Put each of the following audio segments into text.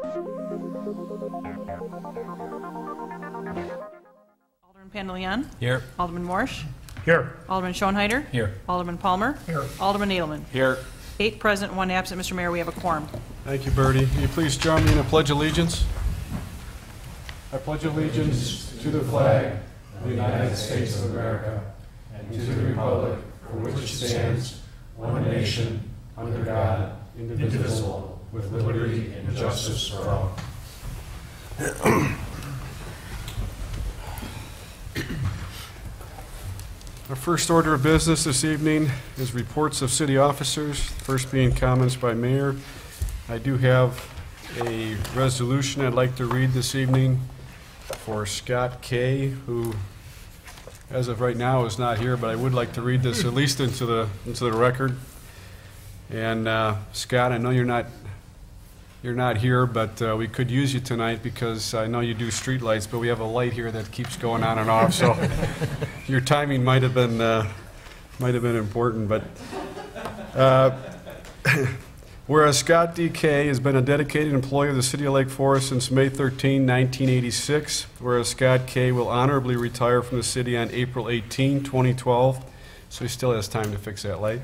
Alderman Pandaleon. Here. Alderman Morsch. Here. Alderman Schoenheider. Here. Alderman Palmer. Here. Alderman Adelman. Here. 8 present, 1 absent. Mr. Mayor, we have a quorum. Thank you, Bertie. Will you please join me in a pledge of allegiance? I pledge allegiance to the flag of the United States of America and to the republic for which it stands, one nation, under God, indivisible, with liberty and justice for all. Our first order of business this evening is reports of city officers, first being comments by mayor. I do have a resolution I'd like to read this evening for Scott Kaye, who as of right now is not here, but I would like to read this at least into the record. And Scott, I know you're not here, but we could use you tonight because I know you do street lights, but we have a light here that keeps going on and off, so your timing might have been important. But whereas Scott D. Kaye has been a dedicated employee of the City of Lake Forest since May 13, 1986, whereas Scott Kaye will honorably retire from the city on April 18, 2012, so he still has time to fix that light.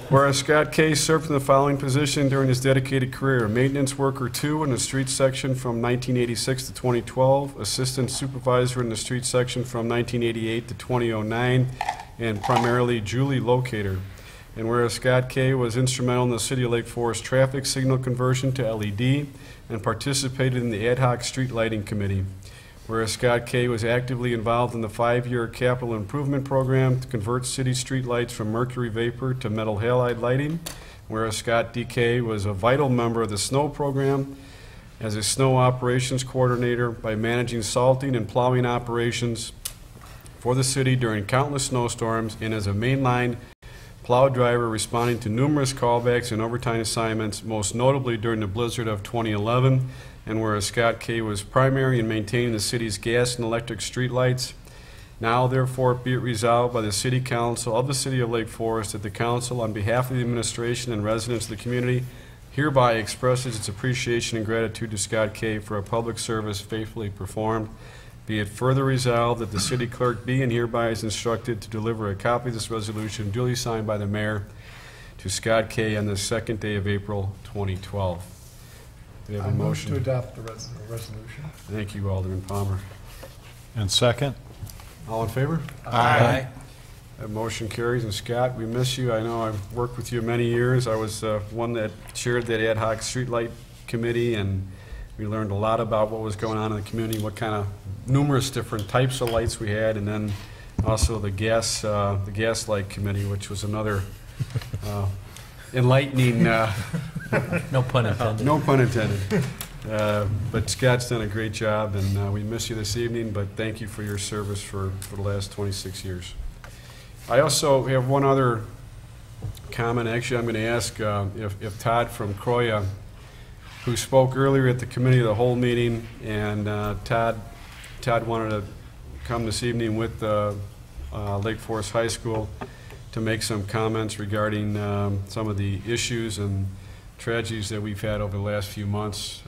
Whereas Scott Kaye served in the following position during his dedicated career: maintenance worker 2 in the street section from 1986 to 2012, assistant supervisor in the street section from 1988 to 2009, and primarily Julie locator. And whereas Scott Kaye was instrumental in the City of Lake Forest traffic signal conversion to LED and participated in the ad hoc street lighting committee. Whereas Scott Kaye was actively involved in the 5-year capital improvement program to convert city street lights from mercury vapor to metal halide lighting. Whereas Scott D. Kaye was a vital member of the snow program as a snow operations coordinator by managing salting and plowing operations for the city during countless snowstorms, and as a mainline plow driver responding to numerous callbacks and overtime assignments, most notably during the blizzard of 2011. And whereas Scott Kaye was primary in maintaining the city's gas and electric streetlights, now therefore be it resolved by the City Council of the City of Lake Forest that the Council, on behalf of the administration and residents of the community, hereby expresses its appreciation and gratitude to Scott Kaye for a public service faithfully performed. Be it further resolved that the city clerk be and hereby is instructed to deliver a copy of this resolution duly signed by the mayor to Scott Kaye on the 2nd day of April 2012. Do we have a motion? To adopt the resolution. Thank you, Alderman Palmer. And second? All in favor? Aye. That motion carries. And Scott, we miss you. I know I've worked with you many years. I was one that chaired that ad hoc streetlight committee, and we learned a lot about what was going on in the community, what kind of numerous different types of lights we had, and then also the gas light committee, which was another enlightening. No pun intended. No pun intended. But Scott's done a great job, and we miss you this evening, but thank you for your service for the last 26 years. I also have one other comment. Actually, I'm going to ask if Todd from Croya, who spoke earlier at the committee of the whole meeting, and Todd wanted to come this evening with Lake Forest High School to make some comments regarding some of the issues and tragedies that we've had over the last few months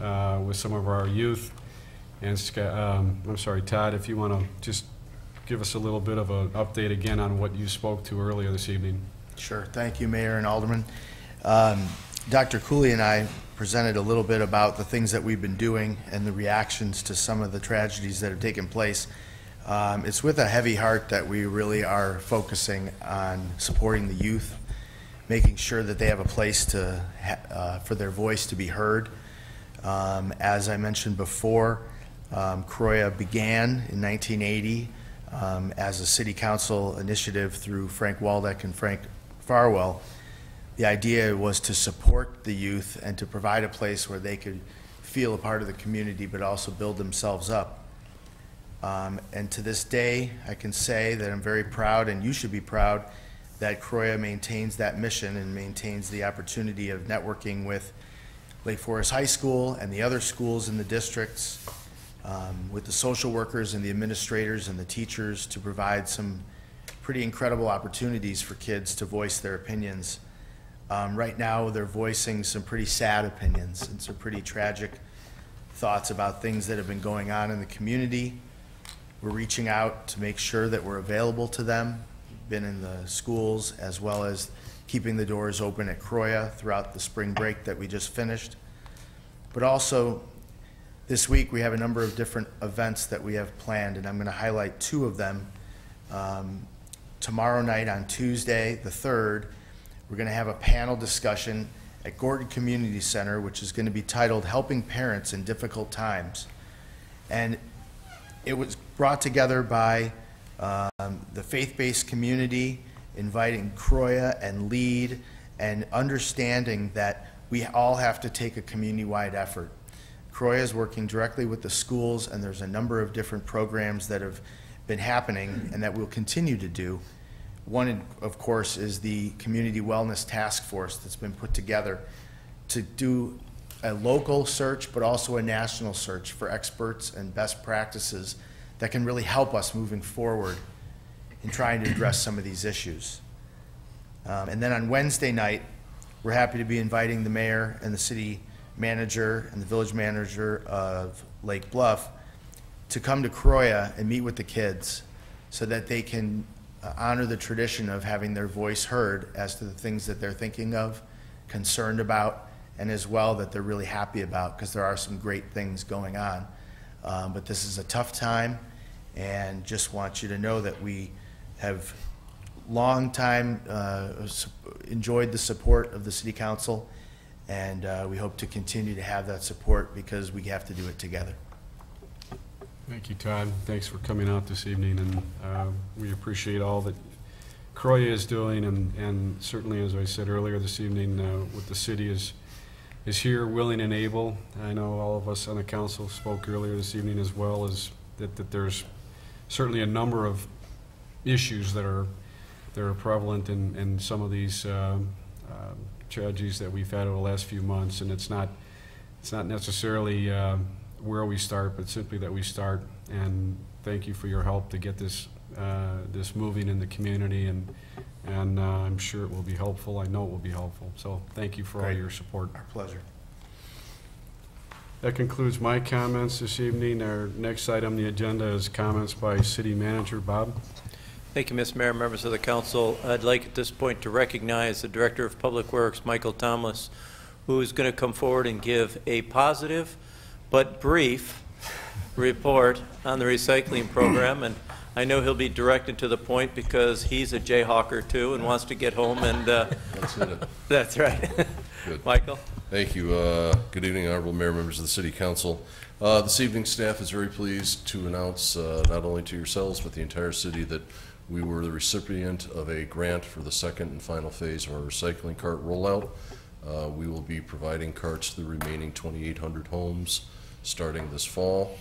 with some of our youth. And I'm sorry, Todd, if you want to just give us a little bit of an update again on what you spoke to earlier this evening. Sure. Thank you, Mayor and Alderman. Dr. Cooley and I presented a little bit about the things that we've been doing and the reactions to some of the tragedies that have taken place. It's with a heavy heart that we really are focusing on supporting the youth, making sure that they have a place to for their voice to be heard. As I mentioned before, Croya began in 1980 as a city council initiative through Frank Waldeck and Frank Farwell. The idea was to support the youth and to provide a place where they could feel a part of the community but also build themselves up. And to this day, I can say that I'm very proud, and you should be proud, that Croya maintains that mission and maintains the opportunity of networking with Lake Forest High School and the other schools in the districts, with the social workers and the administrators and the teachers, to provide some pretty incredible opportunities for kids to voice their opinions. Right now, they're voicing some pretty sad opinions and some pretty tragic thoughts about things that have been going on in the community. We're reaching out to make sure that we're available to them, been in the schools, as well as keeping the doors open at Croya throughout the spring break that we just finished. But also, this week we have a number of different events that we have planned, and I'm going to highlight two of them. Tomorrow night on Tuesday, the 3rd, we're going to have a panel discussion at Gordon Community Center, which is going to be titled Helping Parents in Difficult Times. And it was brought together by the faith-based community, inviting Croya and LEAD, and understanding that we all have to take a community-wide effort. Croya is working directly with the schools, and there's a number of different programs that have been happening and that we'll continue to do. One, of course, is the Community Wellness Task Force that's been put together to do a local search, but also a national search for experts and best practices that can really help us moving forward in trying to address some of these issues. And then on Wednesday night, we're happy to be inviting the mayor and the city manager and the village manager of Lake Bluff to come to Croya and meet with the kids so that they can honor the tradition of having their voice heard as to the things that they're thinking of, concerned about, and as well that they're really happy about, because there are some great things going on. But this is a tough time, and just want you to know that we have long time enjoyed the support of the City Council, and we hope to continue to have that support because we have to do it together. Thank you, Todd. Thanks for coming out this evening, and we appreciate all that Croya is doing, and certainly, as I said earlier this evening, what the city is here, willing and able. I know all of us on the council spoke earlier this evening as well, as that there's certainly a number of issues that are prevalent in some of these tragedies that we've had over the last few months, and it's not necessarily where we start, but simply that we start. And thank you for your help to get this moving in the community, and I'm sure it will be helpful. I know it will be helpful. So thank you for all your support. Our pleasure. That concludes my comments this evening. Our next item on the agenda is comments by City Manager Bob. Thank you, Mr. Mayor, members of the council. I'd like at this point to recognize the Director of Public Works, Michael Tomlis, who is going to come forward and give a positive but brief report on the recycling program. And I know he'll be direct and to the point because he's a Jayhawker too and wants to get home. And That's it. that's right. Good. Michael. Thank you. Good evening, honorable mayor, members of the city council. This evening, staff is very pleased to announce not only to yourselves but the entire city that we were the recipient of a grant for the second and final phase of our recycling cart rollout. We will be providing carts to the remaining 2,800 homes starting this fall.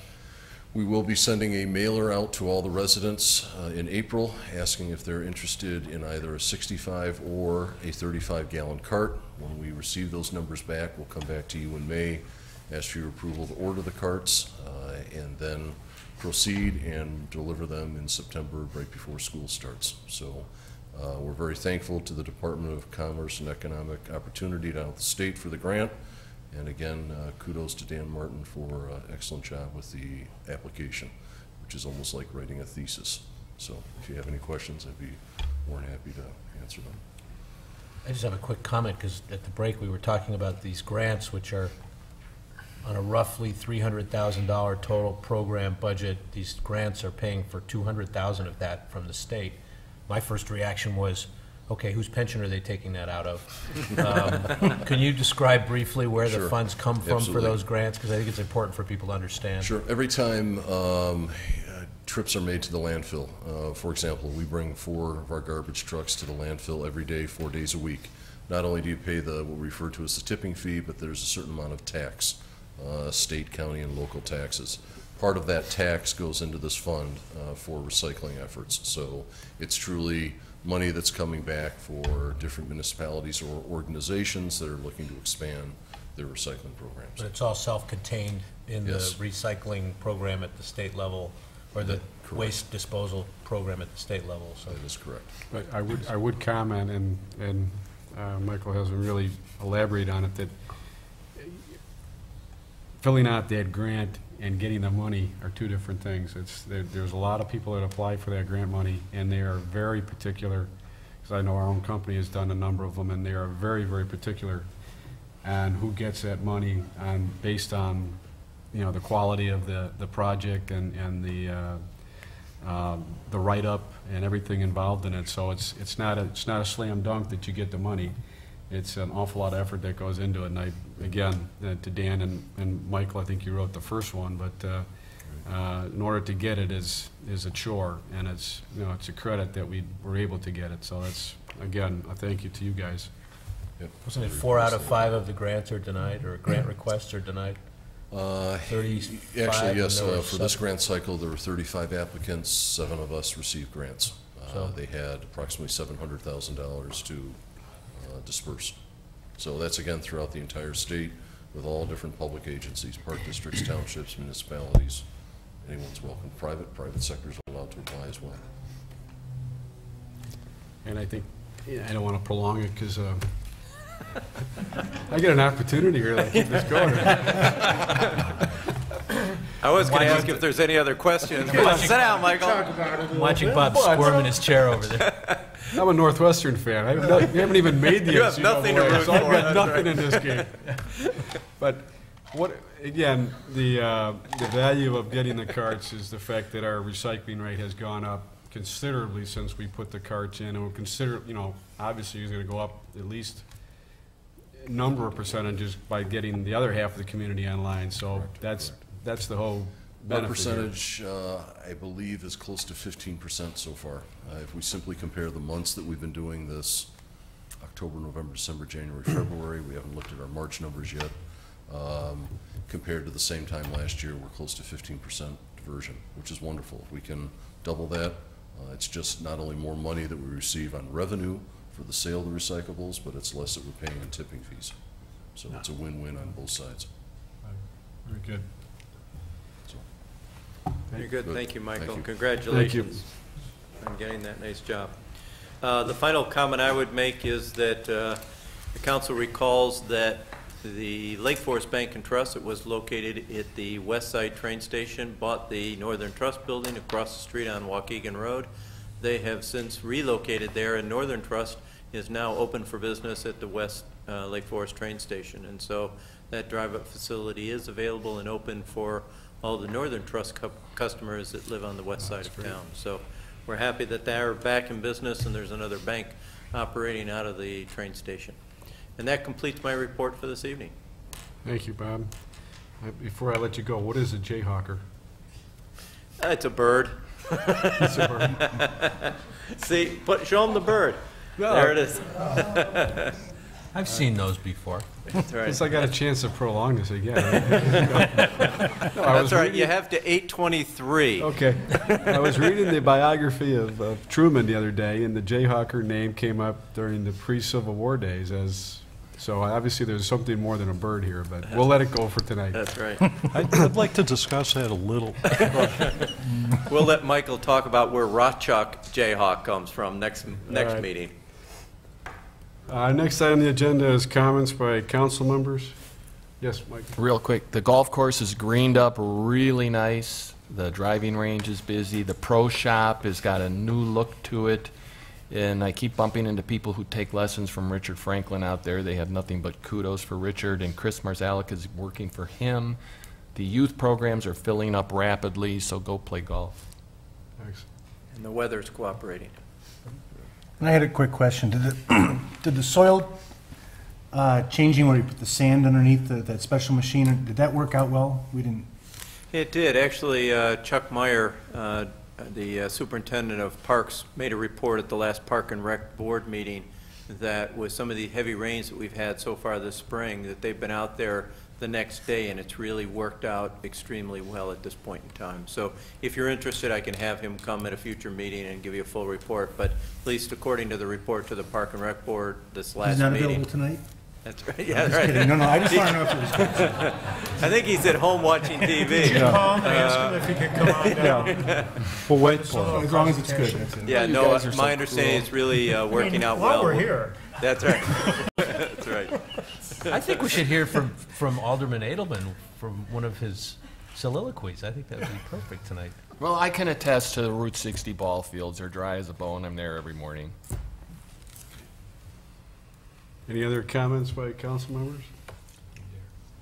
We will be sending a mailer out to all the residents in April, asking if they're interested in either a 65 or a 35-gallon cart. When we receive those numbers back, we'll come back to you in May, ask for your approval to order the carts, and then proceed and deliver them in September, right before school starts. So we're very thankful to the Department of Commerce and Economic Opportunity down at the state for the grant. And again, kudos to Dan Martin for an excellent job with the application, which is almost like writing a thesis. So if you have any questions, I'd be more than happy to answer them. I just have a quick comment, because at the break we were talking about these grants, which are on a roughly $300,000 total program budget. These grants are paying for $200,000 of that from the state. My first reaction was, okay, whose pension are they taking that out of? Can you describe briefly where the Sure. funds come from Absolutely. for those grants? Because I think it's important for people to understand. Sure. Every time trips are made to the landfill, for example, we bring 4 of our garbage trucks to the landfill every day, 4 days a week. Not only do you pay what we refer to as the tipping fee, but there's a certain amount of tax, state, county, and local taxes. Part of that tax goes into this fund for recycling efforts. So it's truly money that's coming back for different municipalities or organizations that are looking to expand their recycling programs. But it's all self-contained in Yes. the recycling program at the state level, or the Correct. waste disposal program at the state level. So That is correct. But I would comment, and Michael hasn't really elaborated on it, that filling out that grant and getting the money are two different things. There's a lot of people that apply for that grant money, and they are very particular, because I know our own company has done a number of them, and they are very, very particular on who gets that money based on, you know, the quality of the project and the write-up and everything involved in it. So it's not a slam dunk that you get the money. It's an awful lot of effort that goes into it. And again, to Dan and Michael, I think you wrote the first one, but in order to get it is a chore, and it's, you know, it's a credit that we were able to get it. So that's, again, a thank you to you guys. Yep. Wasn't it 4 out of 5 of the grants are denied, or grant requests are denied? 35. Actually, yes, and there were for this 7. grant cycle, there were 35 applicants, 7 of us received grants. So- They had approximately $700,000 to disperse. So that's, again, throughout the entire state, with all different public agencies, park districts, townships, municipalities. Anyone's welcome. Private sectors are allowed to apply as well. And I think, I don't want to prolong it because I get an opportunity here to keep this going. I was going to ask if there's any other questions. But sit down, Michael. I'm watching Bob squirm in his chair over there. I'm a Northwestern fan. We haven't even made the You have NCAA, nothing to root so I've for, got that's nothing in this game. But what, again, the value of getting the carts is the fact that our recycling rate has gone up considerably since we put the carts in, and we'll consider, you know, obviously it's going to go up at least a number of percentages by getting the other half of the community online. So that's the whole Our benefit here. percentage, I believe, is close to 15% so far. If we simply compare the months that we've been doing this, October, November, December, January, February, we haven't looked at our March numbers yet. Compared to the same time last year, we're close to 15% diversion, which is wonderful. If we can double that, it's just not only more money that we receive on revenue for the sale of the recyclables, but it's less that we're paying in tipping fees. So it's a win-win on both sides. Very good. You're good. Thank you, Michael. Thank you. Congratulations on getting that nice job. The final comment I would make is that the council recalls that the Lake Forest Bank and Trust, that was located at the West Side train station, bought the Northern Trust building across the street on Waukegan Road. They have since relocated there, and Northern Trust is now open for business at the West Lake Forest train station. And so that drive-up facility is available and open for all the Northern Trust customers that live on the west side of town. So we're happy that they're back in business, and there's another bank operating out of the train station. And that completes my report for this evening. Thank you, Bob. Before I let you go, what is a jayhawker? It's a bird. It's a bird. See, show them the bird. There it is. I've seen those before. That's right. Guess I got a chance to prolong this again. That's right. You have to 8:23. Okay. I was reading the biography of Truman the other day, and the Jayhawker name came up during the pre-Civil War days. So obviously there's something more than a bird here, but we'll let it go for tonight. That's right. I'd like to discuss that a little. We'll let Michael talk about where Rothschild Jayhawk comes from next right. meeting. Next item on the agenda is comments by council members. Yes, Mike. Real quick, the golf course is greened up really nice. The driving range is busy. The pro shop has got a new look to it. And I keep bumping into people who take lessons from Richard Franklin out there. They have nothing but kudos for Richard, and Chris Marzalek is working for him. The youth programs are filling up rapidly, so go play golf. Thanks. And the weather's cooperating. And I had a quick question. Did the soil changing where you put the sand underneath that special machine, did that work out well? We didn't. It did. Actually, Chuck Meyer, the superintendent of parks, made a report at the last Park and Rec board meeting that with some of the heavy rains that we've had so far this spring, that they've been out there the next day, and it's really worked out extremely well at this point in time. So if you're interested, I can have him come at a future meeting and give you a full report, but at least according to the report to the Park and Rec board this last He's not meeting. available tonight? That's right. Yeah, Just right. kidding. No, I just want to know if it was good. I think he's at home watching TV. Ask him if he could come on down. We'll wait for it. As long as it's good, that's it. Yeah, You no, guys are so my understanding is really working out While well. we're here. That's right. That's right. I think we should hear from Alderman Adelman from one of his soliloquies. I think that would be perfect tonight. Well, I can attest to the Route 60 ball fields. They're dry as a bone. I'm there every morning. Any other comments by council members?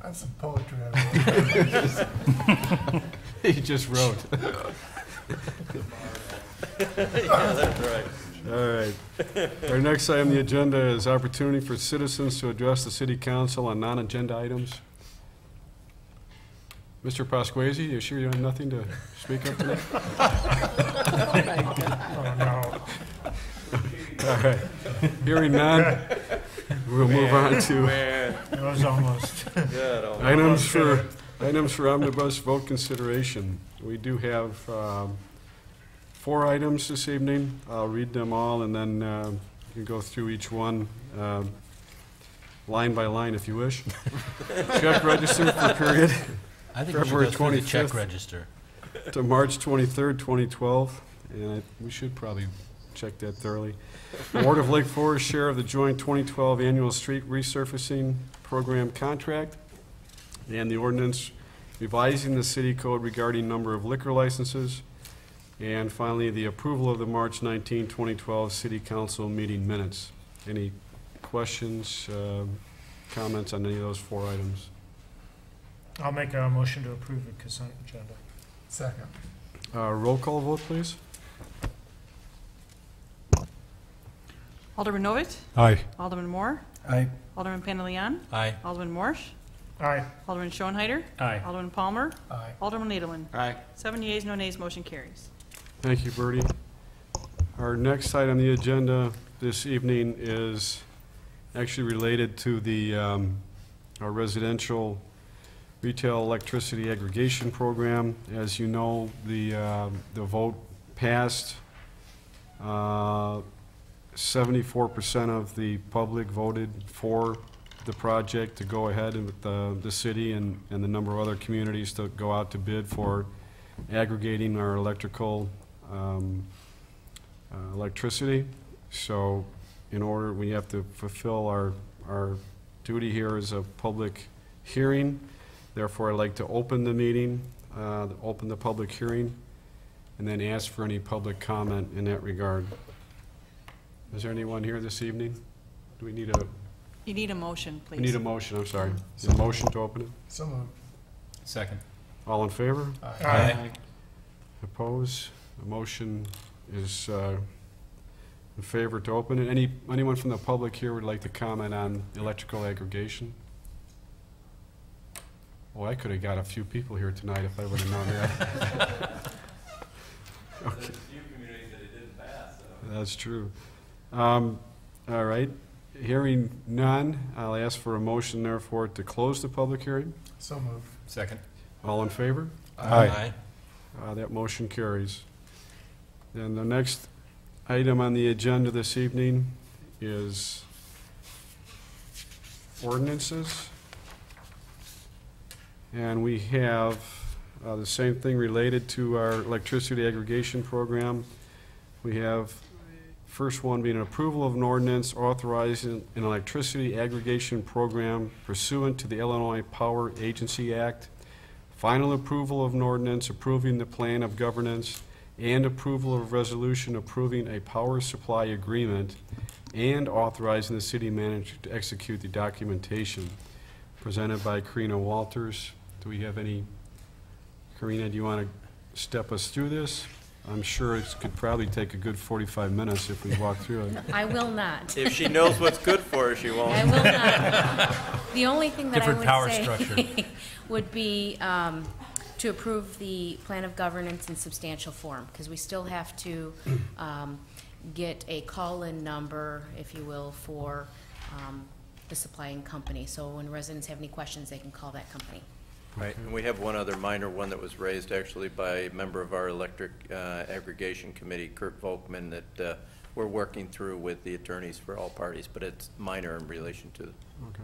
I have some poetry. He just wrote. Yeah, that's right. All right. Our next item on the agenda is opportunity for citizens to address the city council on non-agenda items. Mr. Pasquazi, you sure you have nothing to speak up tonight? Oh, no. All right. Hearing none, we'll move on to It was almost. items for omnibus vote consideration. We do have 4 items this evening. I'll read them all, and then you can go through each one line by line if you wish. Check register for period I think we should February go through the check 25th. register. to March 23rd, 2012, and we should probably check that thoroughly. Award of Lake Forest share of the joint 2012 annual street resurfacing program contract, and the ordinance revising the city code regarding number of liquor licenses, and finally, the approval of the March 19, 2012 city council meeting minutes. Any questions, comments on any of those 4 items? I'll make a motion to approve the consent agenda. Second. Roll call vote, please. Alderman Novit? Aye. Alderman Moore? Aye. Alderman Pandaleon? Aye. Alderman Morsch? Aye. Alderman Schoenheider? Aye. Alderman Palmer? Aye. Alderman Adelman? Aye. 7 yeas, no nays, motion carries. Thank you, Bertie. Our next item on the agenda this evening is actually related to the our residential retail electricity aggregation program. As you know, the vote passed. 74% of the public voted for the project to go ahead with the city and the number of other communities to go out to bid for aggregating our electrical electricity. So in order, we have to fulfill our duty here as a public hearing. Therefore, I'd like to open the meeting, open the public hearing, and then ask for any public comment in that regard. Is there anyone here this evening? Do we need a, You need a motion, please. we need a motion, I'm sorry. A motion to open it? So moved. Second. All in favor? Aye. Opposed? The motion is in favor to open it. Anyone from the public here would like to comment on electrical aggregation? Oh, I could have got a few people here tonight if I would have known that. Okay. That's true. All right. Hearing none, I'll ask for a motion, therefore, to close the public hearing. So moved. Second. All in favor? Aye. That motion carries. And the next item on the agenda this evening is ordinances. And we have the same thing related to our electricity aggregation program. We have first one being an approval of an ordinance authorizing an electricity aggregation program pursuant to the Illinois Power Agency Act. Final approval of an ordinance approving the plan of governance and approval of resolution approving a power supply agreement and authorizing the city manager to execute the documentation. Presented by Karina Walters. Do we have any? Karina, do you want to step us through this? I'm sure it could probably take a good 45 minutes if we walk through it. I will not. If she knows what's good for her, she won't. I will not. The only thing that Different power I would structure. say would be to approve the plan of governance in substantial form, because we still have to get a call-in number, if you will, for the supplying company. So when residents have any questions, they can call that company. Right, and we have one other minor one that was raised actually by a member of our electric aggregation committee, Kurt Volkman, that we're working through with the attorneys for all parties, but it's minor in relation to. Okay.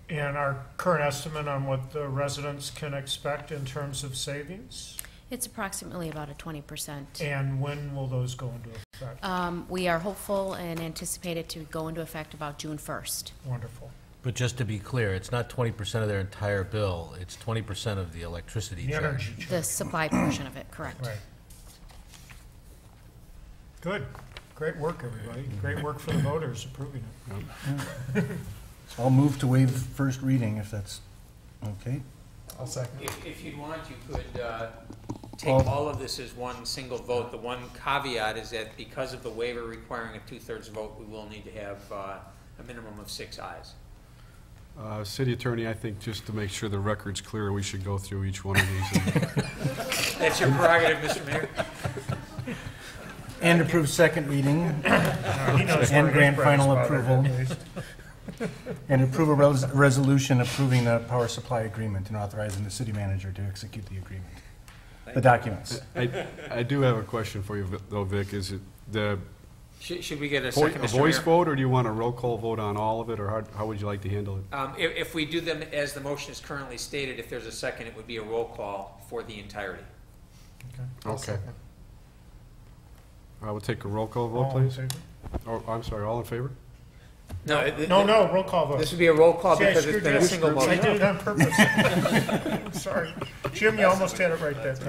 And our current estimate on what the residents can expect in terms of savings? It's approximately about a 20%. And when will those go into effect? We are hopeful and anticipate it to go into effect about June 1st. Wonderful. But just to be clear, it's not 20% of their entire bill, it's 20% of the electricity The charge. energy charge. The supply portion of it, correct. Right. Good. Great work, everybody. Great work for the voters approving it. I'll move to waive first reading if that's okay. I'll second. If you'd want, you could take Well- all of this as one single vote. The one caveat is that because of the waiver requiring a 2/3 vote, we will need to have a minimum of 6 ayes. City Attorney, I think just to make sure the record's clear, we should go through each one of these. That's your prerogative, Mr. Mayor. And approve second reading, He knows where and his grant bread is final buttered, approval, at least. and approve a resolution approving the power supply agreement and authorizing the city manager to execute the agreement. The documents. I do have a question for you, though, Vic. Is it the Should we get a a second, Mr. voice Mayor? vote, or do you want a roll call vote on all of it, or how would you like to handle it? If we do them as the motion is currently stated, if there's a second, it would be a roll call for the entirety. Okay. I will take a roll call vote, All in please. favor? Oh, I'm sorry, all in favor? No, No, roll call vote. This would be a roll call See, I because it's screwed been you a up. single I motion. did it on purpose. Sorry. Jim, you almost had it right that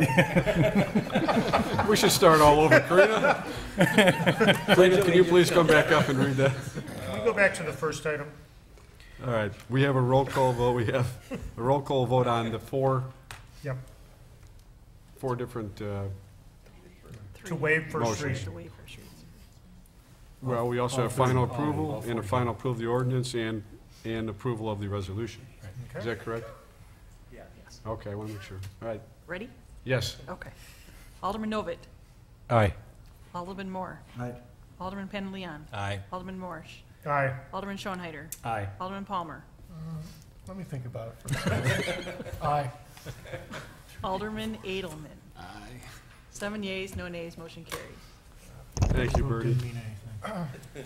time. We should start all over. Karina? Karina, can you please come back up and read that? Can we go back to the first item? All right, we have a roll call vote. We have a roll call vote on the four Yep. different, To waive first Motion. reading. To waive first reading. well, we also have final approval and a final approval of the ordinance and approval of the resolution. Is Okay. that correct? Yeah. Okay, I want to make sure. All right, Ready? yes. Okay. Alderman Novit. Aye. Alderman Moore. Aye. Alderman Pandaleon. Aye. Alderman Morsch. Aye. Alderman Schoenheider. Aye. Alderman Palmer. Let me think about it for a second. Aye. Alderman Adelman. Aye. 7 yeas, no nays, motion carries. Thank you, Bertie. Didn't mean anything.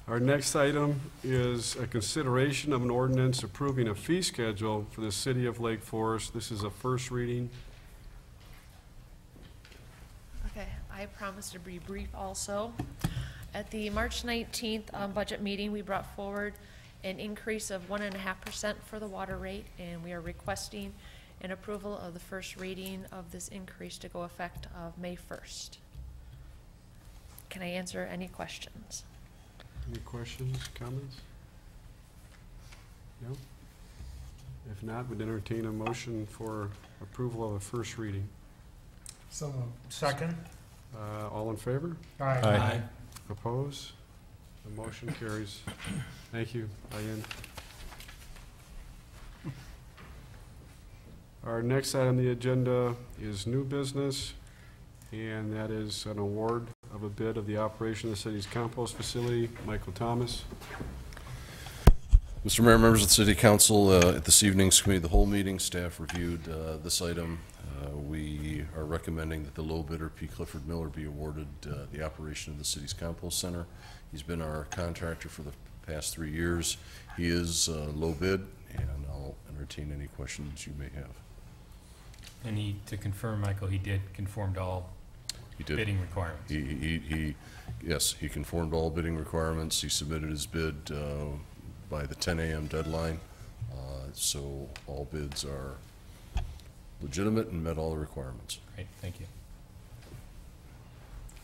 Our next item is a consideration of an ordinance approving a fee schedule for the city of Lake Forest. This is a first reading. Okay, I promise to be brief also. At the March 19th budget meeting, we brought forward an increase of 1.5% for the water rate, and we are requesting an approval of the first reading of this increase to go effect of May 1st. Can I answer any questions? Any questions, comments? No? If not, we'd entertain a motion for approval of a first reading. So moved. Second? All in favor? Aye. Oppose? The motion carries. Thank you, Diane. Our next item on the agenda is new business, and that is an award of a bid of the operation of the city's compost facility. Michael Thomas. Mr. Mayor, members of the City Council, at this evening's committee of the whole meeting, staff reviewed this item. We are recommending that the low bidder, P. Clifford Miller, be awarded the operation of the city's compost center. He's been our contractor for the past 3 years. He is low bid, and I'll entertain any questions you may have. And to confirm, Michael, he did conform to all He did. bidding requirements. Yes, he conformed to all bidding requirements. He submitted his bid by the 10 a.m. deadline, so all bids are legitimate and met all the requirements. Great, thank you.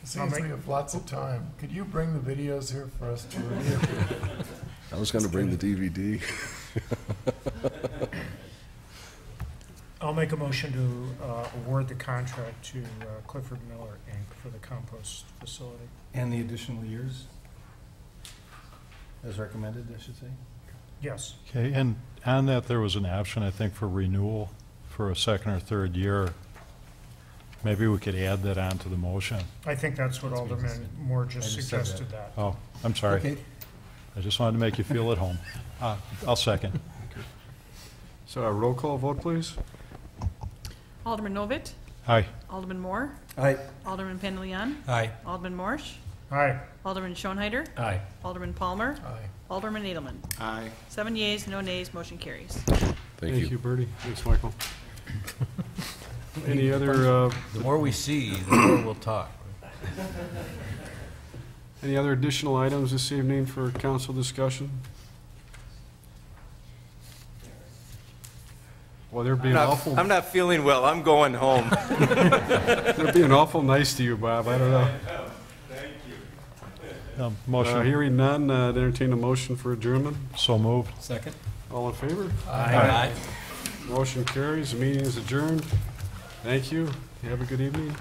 Seems we have lots of time. Could you bring the videos here for us to review? I was going to bring the DVD. I'll make a motion to award the contract to Clifford Miller, Inc. for the compost facility. And the additional years? As recommended, I should say? Yes. Okay, and on that, there was an option, I think, for renewal for a second or third year. Maybe we could add that on to the motion. I think that's what Alderman Moore just I just said suggested that. Oh, I'm sorry. Okay. I just wanted to make you feel at home. I'll second. So a roll call vote, please. Alderman Novit. Aye. Alderman Moore. Aye. Alderman Pandaleon. Aye. Alderman Morsch. Aye. Alderman Schoenheider. Aye. Alderman Palmer. Aye. Alderman Adelman. Aye. 7 yeas, no nays, motion carries. Thank you. Bertie. Thanks, Michael. Any other, The more we see, the more we'll talk. Any other additional items this evening for council discussion? Well, they're being awful, I'm not feeling well. I'm going home. they're being awful nice to you, Bob. I don't know. Motion, Hearing none, entertain a motion for adjournment. so moved. Second? All in favor? Aye. Motion carries. The meeting is adjourned. Thank you. Have a good evening.